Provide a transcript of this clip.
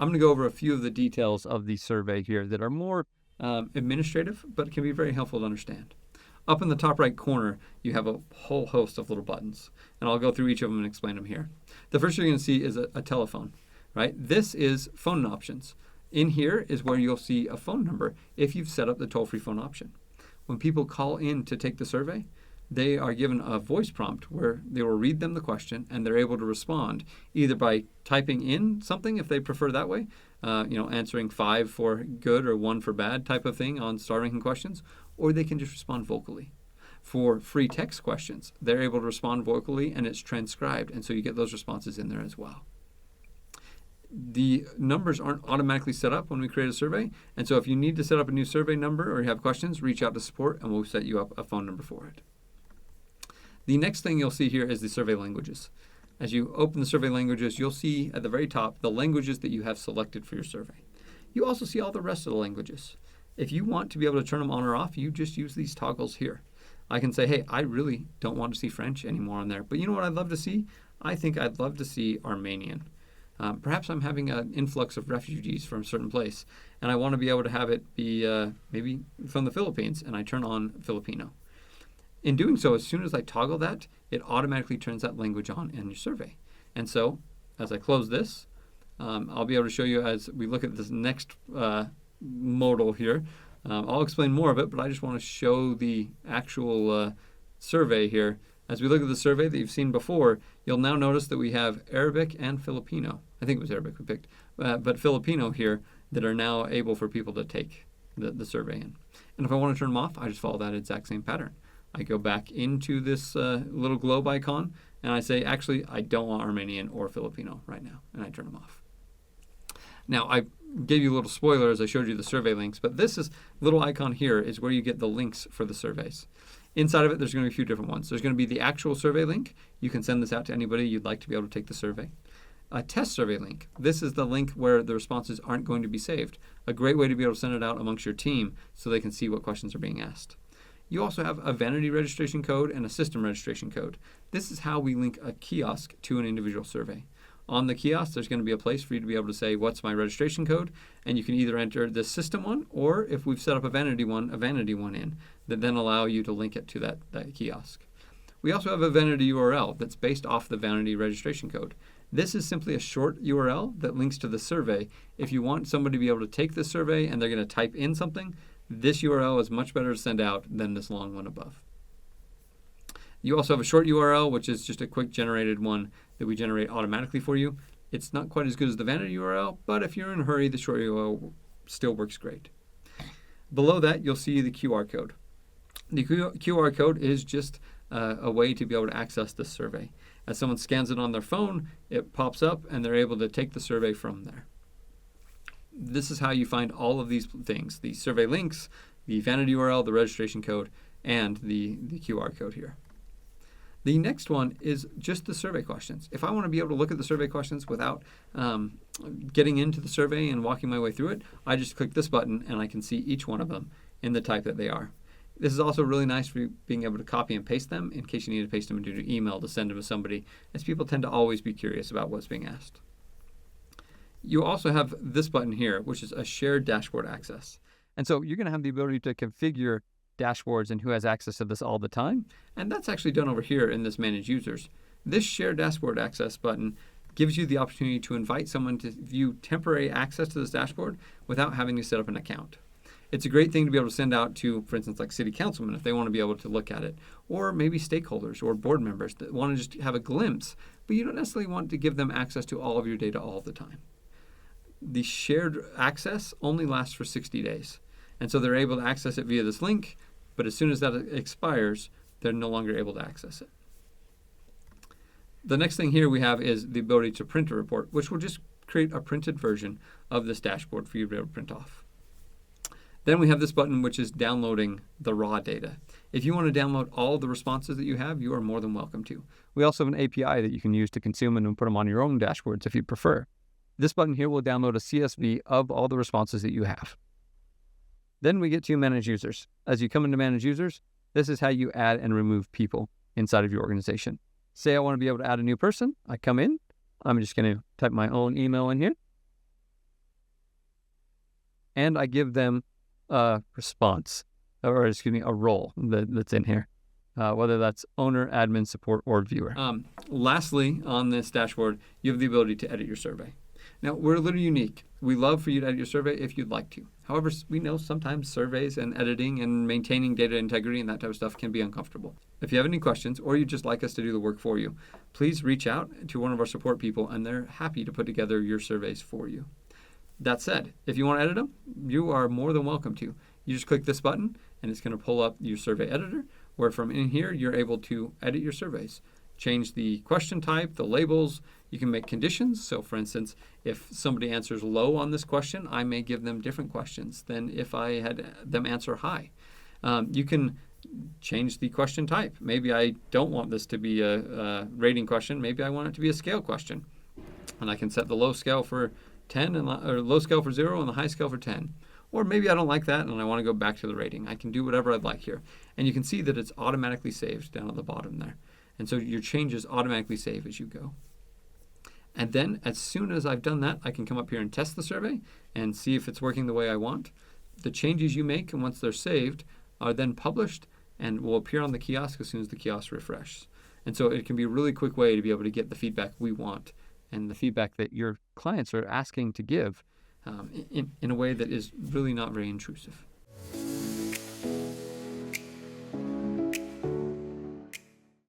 I'm going to go over a few of the details of the survey here that are more administrative, but can be very helpful to understand. Up in the top right corner, you have a whole host of little buttons, and I'll go through each of them and explain them here. The first you're going to see is a telephone, right? This is phone options. In here is where you'll see a phone number if you've set up the toll-free phone option. When people call in to take the survey, they are given a voice prompt where they will read them the question and they're able to respond either by typing in something if they prefer that way, answering 5 for good or 1 for bad type of thing on star ranking questions, or they can just respond vocally. For free text questions, they're able to respond vocally and it's transcribed, and so you get those responses in there as well. The numbers aren't automatically set up when we create a survey, and so if you need to set up a new survey number or you have questions, reach out to support and we'll set you up a phone number for it. The next thing you'll see here is the survey languages. As you open the survey languages, you'll see at the very top the languages that you have selected for your survey. You also see all the rest of the languages. If you want to be able to turn them on or off, you just use these toggles here. I can say, hey, I really don't want to see French anymore on there, but you know what I'd love to see? I think I'd love to see Armenian. Perhaps I'm having an influx of refugees from a certain place, and I want to be able to have it be maybe from the Philippines, and I turn on Filipino. In doing so, as soon as I toggle that, it automatically turns that language on in your survey. And so, as I close this, I'll be able to show you as we look at this next modal here. I'll explain more of it, but I just want to show the actual survey here. As we look at the survey that you've seen before, you'll now notice that we have Arabic and Filipino. I think it was Arabic we picked, but Filipino here that are now able for people to take the survey in. And if I want to turn them off, I just follow that exact same pattern. I go back into this little globe icon, and I say, actually, I don't want Armenian or Filipino right now, and I turn them off. Now, I gave you a little spoiler as I showed you the survey links, but this little icon here is where you get the links for the surveys. Inside of it, there's going to be a few different ones. There's going to be the actual survey link. You can send this out to anybody you'd like to be able to take the survey. A test survey link. This is the link where the responses aren't going to be saved. A great way to be able to send it out amongst your team so they can see what questions are being asked. You also have a vanity registration code and a system registration code. This is how we link a kiosk to an individual survey. On the kiosk, there's going to be a place for you to be able to say, what's my registration code? And you can either enter the system one, or if we've set up a vanity one in, that then allow you to link it to that kiosk. We also have a vanity URL that's based off the vanity registration code. This is simply a short URL that links to the survey. If you want somebody to be able to take the survey and they're going to type in something, this URL is much better to send out than this long one above. You also have a short URL, which is just a quick generated one that we generate automatically for you. It's not quite as good as the vanity URL, but if you're in a hurry, the short URL still works great. Below that, you'll see the QR code. The QR code is just a way to be able to access this survey. As someone scans it on their phone, it pops up and they're able to take the survey from there. This is how you find all of these things, the survey links, the vanity URL, the registration code, and the QR code here. The next one is just the survey questions. If I want to be able to look at the survey questions without getting into the survey and walking my way through it, I just click this button and I can see each one of them in the type that they are. This is also really nice for being able to copy and paste them in case you need to paste them into an email to send them to somebody, as people tend to always be curious about what's being asked. You also have this button here, which is a shared dashboard access. And so you're going to have the ability to configure dashboards and who has access to this all the time. And that's actually done over here in this Manage Users. This Share Dashboard Access button gives you the opportunity to invite someone to view temporary access to this dashboard without having to set up an account. It's a great thing to be able to send out to, for instance, like city councilmen if they want to be able to look at it, or maybe stakeholders or board members that want to just have a glimpse, but you don't necessarily want to give them access to all of your data all the time. The shared access only lasts for 60 days. And so they're able to access it via this link, but as soon as that expires, they're no longer able to access it. The next thing here we have is the ability to print a report, which will just create a printed version of this dashboard for you to be able to print off. Then we have this button, which is downloading the raw data. If you want to download all of the responses that you have, you are more than welcome to. We also have an API that you can use to consume and put them on your own dashboards if you prefer. This button here will download a CSV of all the responses that you have. Then we get to Manage Users. As you come into Manage Users, this is how you add and remove people inside of your organization. Say I want to be able to add a new person. I come in. I'm just going to type my own email in here. and I give them a response, or excuse me, a role that's in here, whether that's owner, admin, support, or viewer. Lastly, on this dashboard, you have the ability to edit your survey. Now, we're a little unique. We love for you to edit your survey if you'd like to. However, we know sometimes surveys and editing and maintaining data integrity and that type of stuff can be uncomfortable. If you have any questions or you'd just like us to do the work for you, please reach out to one of our support people and they're happy to put together your surveys for you. That said, if you want to edit them, you are more than welcome to. You just click this button and it's going to pull up your survey editor, where from in here you're able to edit your surveys. Change the question type, the labels. You can make conditions. So for instance, if somebody answers low on this question, I may give them different questions than if I had them answer high. You can change the question type. Maybe I don't want this to be a rating question. Maybe I want it to be a scale question. And I can set the low scale for 10 or low scale for 0 and the high scale for 10. Or maybe I don't like that and I want to go back to the rating. I can do whatever I'd like here. And you can see that it's automatically saved down at the bottom there. And so your changes automatically save as you go. And then as soon as I've done that, I can come up here and test the survey and see if it's working the way I want. The changes you make, and once they're saved, are then published and will appear on the kiosk as soon as the kiosk refreshes. And so it can be a really quick way to be able to get the feedback we want and the feedback that your clients are asking to give in a way that is really not very intrusive.